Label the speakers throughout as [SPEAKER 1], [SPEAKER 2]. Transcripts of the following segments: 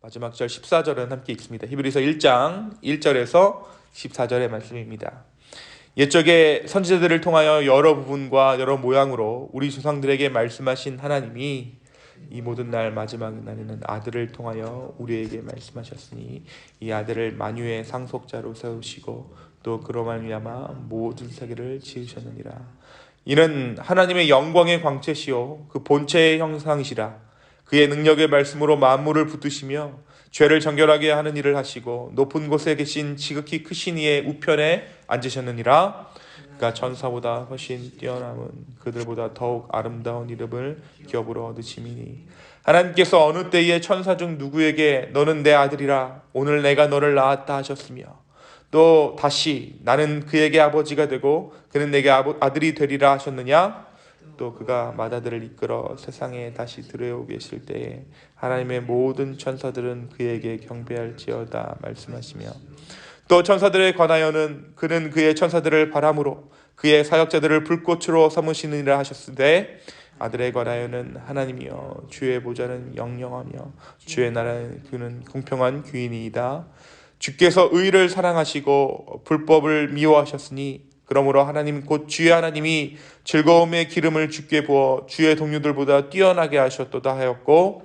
[SPEAKER 1] 마지막 절 14절은 함께 읽습니다. 히브리서 1장 1절에서 14절의 말씀입니다. 옛적에 선지자들을 통하여 여러 부분과 여러 모양으로 우리 조상들에게 말씀하신 하나님이 이 모든 날 마지막 날에는 아들을 통하여 우리에게 말씀하셨으니 이 아들을 만유의 상속자로 세우시고 또 그로 말미암아 모든 세계를 지으셨느니라. 이는 하나님의 영광의 광채시요 그 본체의 형상이시라. 그의 능력의 말씀으로 만물을 붙드시며 죄를 정결하게 하는 일을 하시고 높은 곳에 계신 지극히 크신 이의 우편에 앉으셨느니라. 그가 천사보다 훨씬 뛰어남은 그들보다 더욱 아름다운 이름을 기업으로 얻으심이니 하나님께서 어느 때에 천사 중 누구에게 너는 내 아들이라 오늘 내가 너를 낳았다 하셨으며 또 다시 나는 그에게 아버지가 되고 그는 내게 아들이 되리라 하셨느냐. 또 그가 맏아들을 이끌어 세상에 다시 들여오 계실 때에 하나님의 모든 천사들은 그에게 경배할지어다 말씀하시며 또 천사들에 관하여는 그는 그의 천사들을 바람으로 그의 사역자들을 불꽃으로 삼으시느니라 하셨으되 아들에 관하여는 하나님이여 주의 보좌는 영영하며 주의 나라는 그는 공평한 귀인이이다. 주께서 의를 사랑하시고 불법을 미워하셨으니 그러므로 하나님 곧 주의 하나님이 즐거움의 기름을 주께 부어 주의 동료들보다 뛰어나게 하셨도다 하였고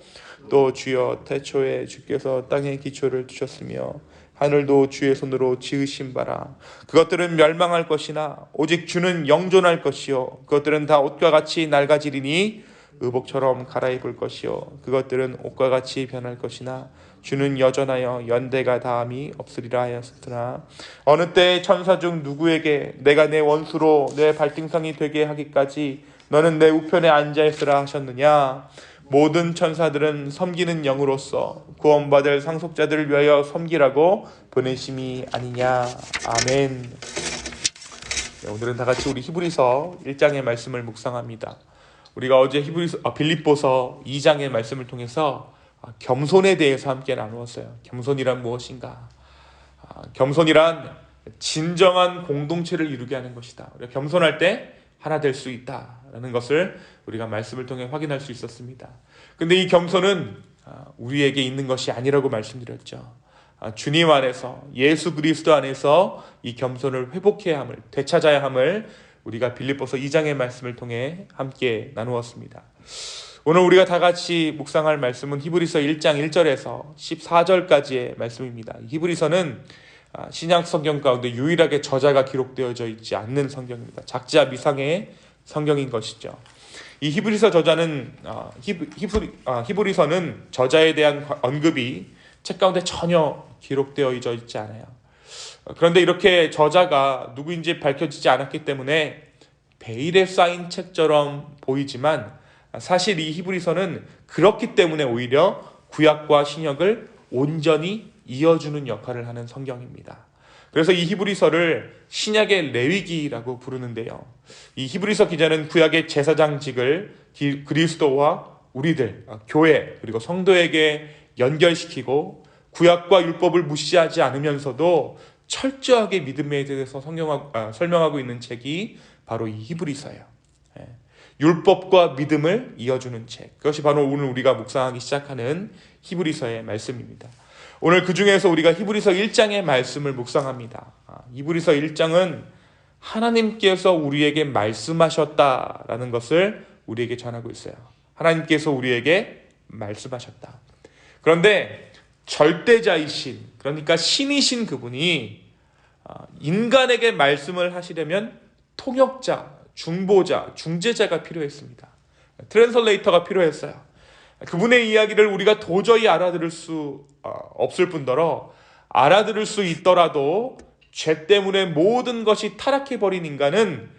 [SPEAKER 1] 또 주여 태초에 주께서 땅의 기초를 두셨으며 하늘도 주의 손으로 지으신 바라. 그것들은 멸망할 것이나 오직 주는 영존할 것이요 그것들은 다 옷과 같이 낡아지리니 의복처럼 갈아입을 것이요 그것들은 옷과 같이 변할 것이나 주는 여전하여 연대가 다함이 없으리라 하였으나 어느 때 천사 중 누구에게 내가 내 원수로 내 발등상이 되게 하기까지 너는 내 우편에 앉아있으라 하셨느냐. 모든 천사들은 섬기는 영으로서 구원받을 상속자들을 위하여 섬기라고 보내심이 아니냐. 아멘. 네, 오늘은 다같이 우리 히브리서 1장의 말씀을 묵상합니다. 우리가 어제 빌립보서 2장의 말씀을 통해서 겸손에 대해서 함께 나누었어요. 겸손이란 무엇인가? 겸손이란 진정한 공동체를 이루게 하는 것이다. 우리가 겸손할 때 하나 될 수 있다라는 것을 우리가 말씀을 통해 확인할 수 있었습니다. 근데 이 겸손은 우리에게 있는 것이 아니라고 말씀드렸죠. 주님 안에서 예수 그리스도 안에서 이 겸손을 회복해야 함을 되찾아야 함을 우리가 빌립보서 2장의 말씀을 통해 함께 나누었습니다. 오늘 우리가 다 같이 묵상할 말씀은 히브리서 1장 1절에서 14절까지의 말씀입니다. 히브리서는 신약 성경 가운데 유일하게 저자가 기록되어져 있지 않는 성경입니다. 작자 미상의 성경인 것이죠. 이 히브리서 저자는 히브리서는 저자에 대한 언급이 책 가운데 전혀 기록되어져 있지 않아요. 그런데 이렇게 저자가 누구인지 밝혀지지 않았기 때문에 베일에 쌓인 책처럼 보이지만 사실 이 히브리서는 그렇기 때문에 오히려 구약과 신약을 온전히 이어주는 역할을 하는 성경입니다. 그래서 이 히브리서를 신약의 레위기라고 부르는데요. 이 히브리서 기자는 구약의 제사장직을 그리스도와 우리들, 교회 그리고 성도에게 연결시키고 구약과 율법을 무시하지 않으면서도 철저하게 믿음에 대해서 설명하고 있는 책이 바로 이 히브리서예요. 율법과 믿음을 이어주는 책. 그것이 바로 오늘 우리가 묵상하기 시작하는 히브리서의 말씀입니다. 오늘 그 중에서 우리가 히브리서 1장의 말씀을 묵상합니다. 히브리서 1장은 하나님께서 우리에게 말씀하셨다라는 것을 우리에게 전하고 있어요. 하나님께서 우리에게 말씀하셨다. 그런데 절대자이신, 그러니까 신이신 그분이 인간에게 말씀을 하시려면 통역자, 중보자, 중재자가 필요했습니다. 트랜슬레이터가 필요했어요. 그분의 이야기를 우리가 도저히 알아들을 수 없을 뿐더러 알아들을 수 있더라도 죄 때문에 모든 것이 타락해버린 인간은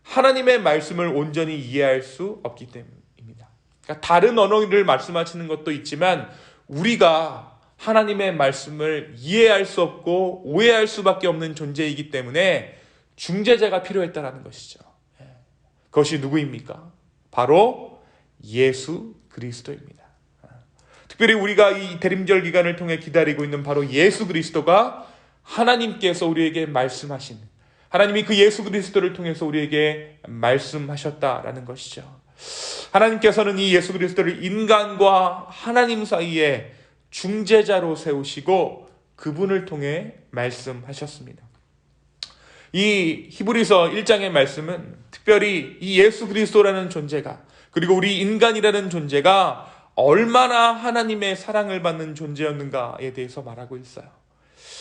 [SPEAKER 1] 하나님의 말씀을 온전히 이해할 수 없기 때문입니다. 그러니까 다른 언어를 말씀하시는 것도 있지만 우리가 하나님의 말씀을 이해할 수 없고 오해할 수밖에 없는 존재이기 때문에 중재자가 필요했다는 것이죠. 그것이 누구입니까? 바로 예수 그리스도입니다. 특별히 우리가 이 대림절 기간을 통해 기다리고 있는 바로 예수 그리스도가 하나님께서 우리에게 말씀하신, 하나님이 그 예수 그리스도를 통해서 우리에게 말씀하셨다라는 것이죠. 하나님께서는 이 예수 그리스도를 인간과 하나님 사이에 중재자로 세우시고 그분을 통해 말씀하셨습니다. 이 히브리서 1장의 말씀은 특별히 이 예수 그리스도라는 존재가, 그리고 우리 인간이라는 존재가 얼마나 하나님의 사랑을 받는 존재였는가에 대해서 말하고 있어요.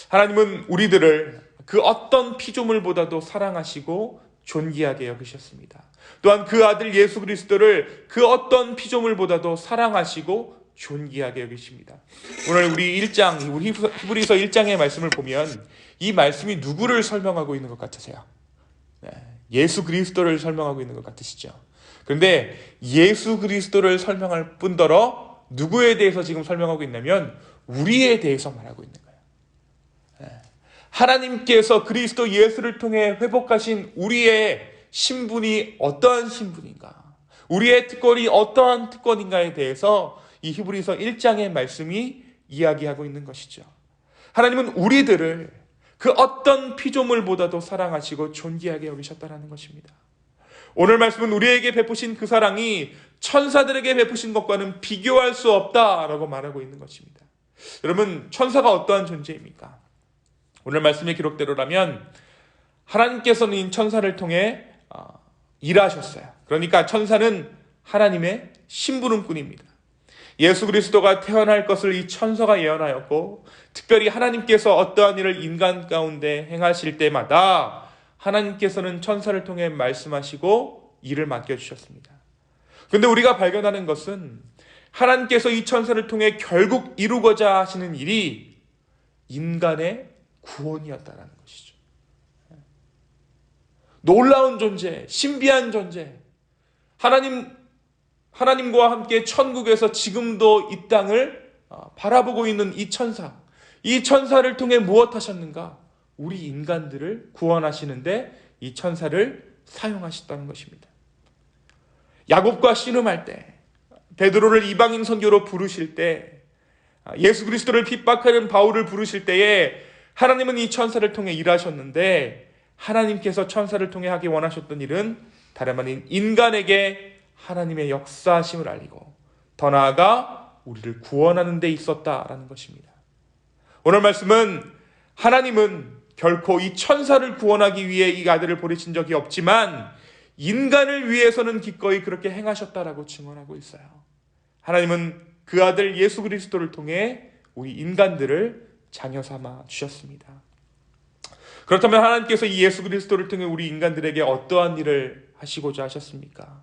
[SPEAKER 1] 하나님은 우리들을 그 어떤 피조물보다도 사랑하시고 존귀하게 여기셨습니다. 또한 그 아들 예수 그리스도를 그 어떤 피조물보다도 사랑하시고 존귀하게 여기십니다. 오늘 우리 히브리서 1장의 말씀을 보면 이 말씀이 누구를 설명하고 있는 것 같으세요? 예수 그리스도를 설명하고 있는 것 같으시죠? 그런데 예수 그리스도를 설명할 뿐더러 누구에 대해서 지금 설명하고 있냐면 우리에 대해서 말하고 있는 거예요. 하나님께서 그리스도 예수를 통해 회복하신 우리의 신분이 어떠한 신분인가, 우리의 특권이 어떠한 특권인가에 대해서 이 히브리서 1장의 말씀이 이야기하고 있는 것이죠. 하나님은 우리들을 그 어떤 피조물보다도 사랑하시고 존귀하게 여기셨다는 것입니다. 오늘 말씀은 우리에게 베푸신 그 사랑이 천사들에게 베푸신 것과는 비교할 수 없다라고 말하고 있는 것입니다. 여러분, 천사가 어떠한 존재입니까? 오늘 말씀의 기록대로라면 하나님께서는 천사를 통해 일하셨어요. 그러니까 천사는 하나님의 심부름꾼입니다. 예수 그리스도가 태어날 것을 이 천사가 예언하였고, 특별히 하나님께서 어떠한 일을 인간 가운데 행하실 때마다 하나님께서는 천사를 통해 말씀하시고 일을 맡겨주셨습니다. 그런데 우리가 발견하는 것은 하나님께서 이 천사를 통해 결국 이루고자 하시는 일이 인간의 구원이었다는 것이죠. 놀라운 존재, 신비한 존재, 하나님과 함께 천국에서 지금도 이 땅을 바라보고 있는 이 천사, 이 천사를 통해 무엇 하셨는가? 우리 인간들을 구원하시는데 이 천사를 사용하셨다는 것입니다. 야곱과 씨름할 때, 베드로를 이방인 선교로 부르실 때, 예수 그리스도를 핍박하는 바울을 부르실 때에 하나님은 이 천사를 통해 일하셨는데, 하나님께서 천사를 통해 하기 원하셨던 일은 다름 아닌 인간에게 하나님의 역사하심을 알리고 더 나아가 우리를 구원하는 데 있었다라는 것입니다. 오늘 말씀은 하나님은 결코 이 천사를 구원하기 위해 이 아들을 보내신 적이 없지만 인간을 위해서는 기꺼이 그렇게 행하셨다라고 증언하고 있어요. 하나님은 그 아들 예수 그리스도를 통해 우리 인간들을 자녀 삼아 주셨습니다. 그렇다면 하나님께서 이 예수 그리스도를 통해 우리 인간들에게 어떠한 일을 하시고자 하셨습니까?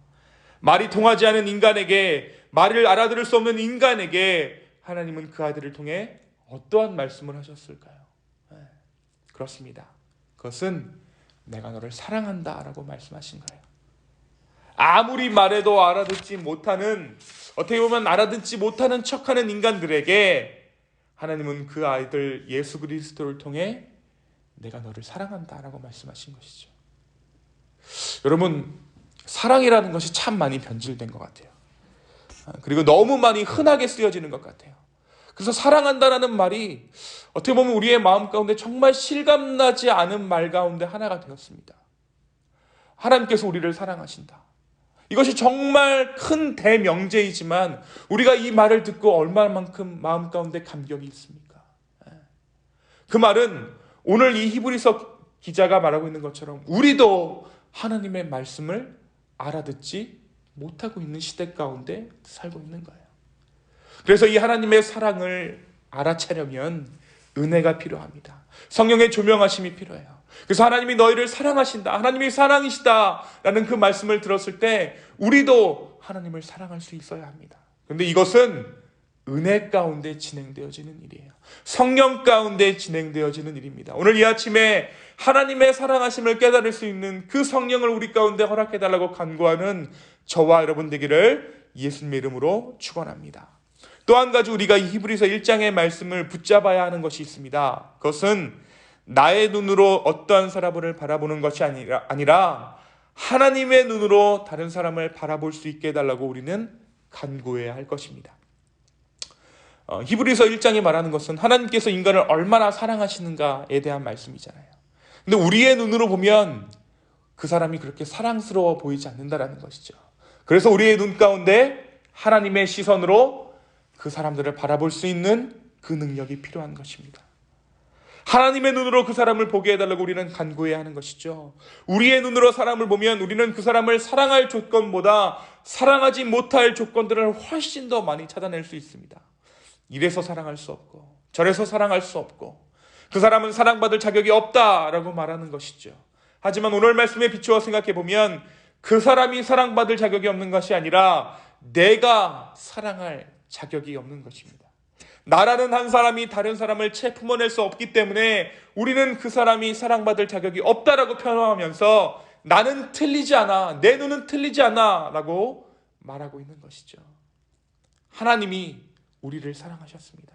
[SPEAKER 1] 말이 통하지 않은 인간에게, 말을 알아들을 수 없는 인간에게 하나님은 그 아들을 통해 어떠한 말씀을 하셨을까요? 그렇습니다. 그것은 내가 너를 사랑한다 라고 말씀하신 거예요. 아무리 말해도 알아듣지 못하는, 어떻게 보면 알아듣지 못하는 척하는 인간들에게 하나님은 그 아이들 예수 그리스도를 통해 내가 너를 사랑한다 라고 말씀하신 것이죠. 여러분, 사랑이라는 것이 참 많이 변질된 것 같아요. 그리고 너무 많이 흔하게 쓰여지는 것 같아요. 그래서 사랑한다라는 말이 어떻게 보면 우리의 마음 가운데 정말 실감나지 않은 말 가운데 하나가 되었습니다. 하나님께서 우리를 사랑하신다. 이것이 정말 큰 대명제이지만 우리가 이 말을 듣고 얼마만큼 마음 가운데 감격이 있습니까? 그 말은 오늘 이 히브리서 기자가 말하고 있는 것처럼 우리도 하나님의 말씀을 알아듣지 못하고 있는 시대 가운데 살고 있는 거예요. 그래서 이 하나님의 사랑을 알아채려면 은혜가 필요합니다. 성령의 조명하심이 필요해요. 그래서 하나님이 너희를 사랑하신다, 하나님이 사랑이시다라는 그 말씀을 들었을 때 우리도 하나님을 사랑할 수 있어야 합니다. 그런데 이것은 은혜 가운데 진행되어지는 일이에요. 성령 가운데 진행되어지는 일입니다. 오늘 이 아침에 하나님의 사랑하심을 깨달을 수 있는 그 성령을 우리 가운데 허락해달라고 간구하는 저와 여러분 되기를 예수님의 이름으로 축원합니다. 또 한 가지 우리가 이 히브리서 1장의 말씀을 붙잡아야 하는 것이 있습니다. 그것은 나의 눈으로 어떠한 사람을 바라보는 것이 아니라 하나님의 눈으로 다른 사람을 바라볼 수 있게 해달라고 우리는 간구해야 할 것입니다. 히브리서 1장이 말하는 것은 하나님께서 인간을 얼마나 사랑하시는가에 대한 말씀이잖아요. 근데 우리의 눈으로 보면 그 사람이 그렇게 사랑스러워 보이지 않는다라는 것이죠. 그래서 우리의 눈 가운데 하나님의 시선으로 그 사람들을 바라볼 수 있는 그 능력이 필요한 것입니다. 하나님의 눈으로 그 사람을 보게 해달라고 우리는 간구해야 하는 것이죠. 우리의 눈으로 사람을 보면 우리는 그 사람을 사랑할 조건보다 사랑하지 못할 조건들을 훨씬 더 많이 찾아낼 수 있습니다. 이래서 사랑할 수 없고 저래서 사랑할 수 없고 그 사람은 사랑받을 자격이 없다라고 말하는 것이죠. 하지만 오늘 말씀에 비추어 생각해 보면 그 사람이 사랑받을 자격이 없는 것이 아니라 내가 사랑할 자격이 없는 것입니다. 나라는 한 사람이 다른 사람을 채 품어낼 수 없기 때문에 우리는 그 사람이 사랑받을 자격이 없다라고 표현하면서 나는 틀리지 않아, 내 눈은 틀리지 않아 라고 말하고 있는 것이죠. 하나님이 우리를 사랑하셨습니다.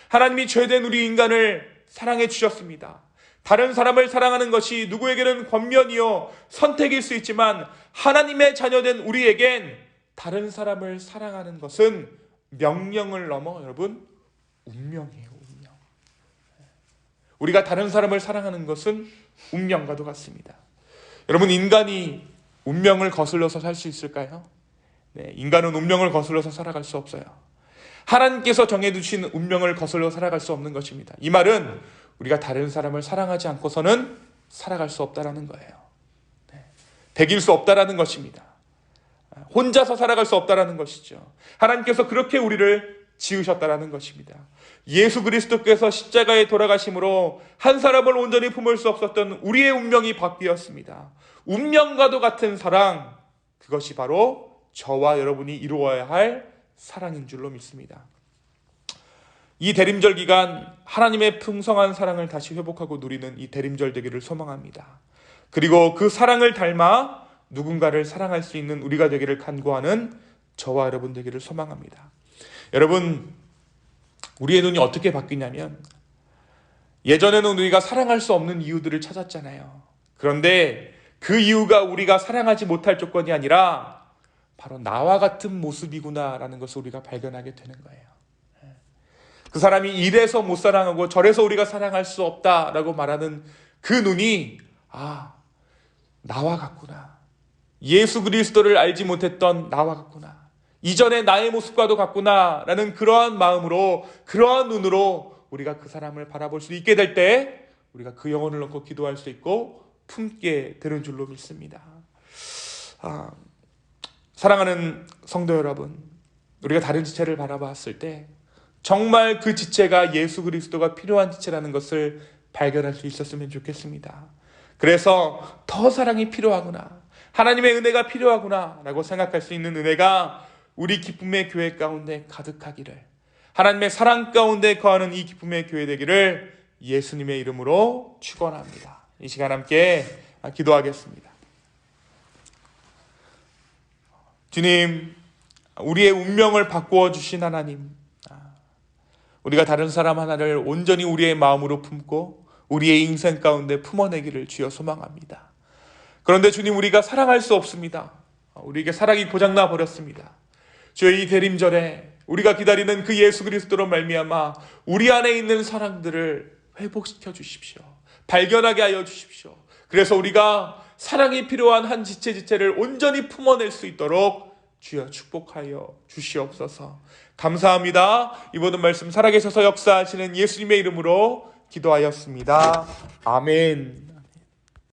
[SPEAKER 1] 하나님이 죄된 우리 인간을 사랑해 주셨습니다. 다른 사람을 사랑하는 것이 누구에게는 권면이요 선택일 수 있지만 하나님의 자녀된 우리에겐 다른 사람을 사랑하는 것은 명령을 넘어 여러분 운명이에요. 운명. 우리가 다른 사람을 사랑하는 것은 운명과도 같습니다. 여러분, 인간이 운명을 거슬러서 살 수 있을까요? 네, 인간은 운명을 거슬러서 살아갈 수 없어요. 하나님께서 정해두신 운명을 거슬러 살아갈 수 없는 것입니다. 이 말은 우리가 다른 사람을 사랑하지 않고서는 살아갈 수 없다라는 거예요. 네, 배길 수 없다라는 것입니다. 혼자서 살아갈 수 없다라는 것이죠. 하나님께서 그렇게 우리를 지으셨다라는 것입니다. 예수 그리스도께서 십자가에 돌아가심으로 한 사람을 온전히 품을 수 없었던 우리의 운명이 바뀌었습니다. 운명과도 같은 사랑, 그것이 바로 저와 여러분이 이루어야 할 사랑인 줄로 믿습니다. 이 대림절 기간 하나님의 풍성한 사랑을 다시 회복하고 누리는 이 대림절 되기를 소망합니다. 그리고 그 사랑을 닮아 누군가를 사랑할 수 있는 우리가 되기를 간구하는 저와 여러분 되기를 소망합니다. 여러분, 우리의 눈이 어떻게 바뀌냐면 예전에는 우리가 사랑할 수 없는 이유들을 찾았잖아요. 그런데 그 이유가 우리가 사랑하지 못할 조건이 아니라 바로 나와 같은 모습이구나라는 것을 우리가 발견하게 되는 거예요. 그 사람이 이래서 못 사랑하고 저래서 우리가 사랑할 수 없다라고 말하는 그 눈이 나와 같구나. 예수 그리스도를 알지 못했던 나와 같구나. 이전의 나의 모습과도 같구나 라는 그러한 마음으로 그러한 눈으로 우리가 그 사람을 바라볼 수 있게 될 때 우리가 그 영혼을 놓고 기도할 수 있고 품게 되는 줄로 믿습니다. 사랑하는 성도 여러분, 우리가 다른 지체를 바라봤을 때 정말 그 지체가 예수 그리스도가 필요한 지체라는 것을 발견할 수 있었으면 좋겠습니다. 그래서 더 사랑이 필요하구나, 하나님의 은혜가 필요하구나 라고 생각할 수 있는 은혜가 우리 기쁨의 교회 가운데 가득하기를, 하나님의 사랑 가운데 거하는 이 기쁨의 교회 되기를 예수님의 이름으로 축원합니다. 이 시간 함께 기도하겠습니다. 주님, 우리의 운명을 바꾸어 주신 하나님, 우리가 다른 사람 하나를 온전히 우리의 마음으로 품고 우리의 인생 가운데 품어내기를 주여 소망합니다. 그런데 주님, 우리가 사랑할 수 없습니다. 우리에게 사랑이 고장나 버렸습니다. 주여, 이 대림절에 우리가 기다리는 그 예수 그리스도로 말미암아 우리 안에 있는 사랑들을 회복시켜 주십시오. 발견하게 하여 주십시오. 그래서 우리가 사랑이 필요한 한 지체를 온전히 품어낼 수 있도록 주여 축복하여 주시옵소서. 감사합니다. 이 모든 말씀 살아계셔서 역사하시는 예수님의 이름으로 기도하였습니다. 아멘.